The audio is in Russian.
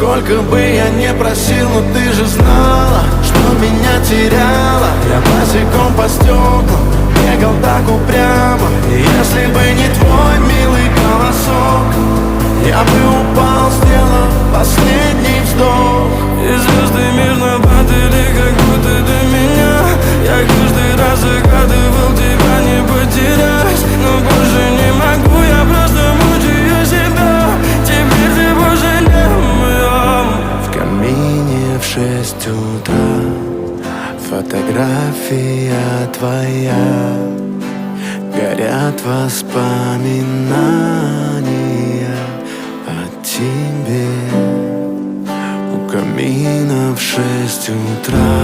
Сколько бы я не просил, но ты же знала, что меня теряла. Я босиком по стеклам бегал так упрямо. И если бы не твой милый голосок, я бы упал, сделав последний вздох. И звезды мирно падали, как будто до меня. Я каждый раз загадывал тебя не потерять, но больше не могу, я просто мучаю себя. Теперь ты больше не моя. В камине в 6 утра фотография твоя. Горят воспоминания о тебе. У камина в 6 утра.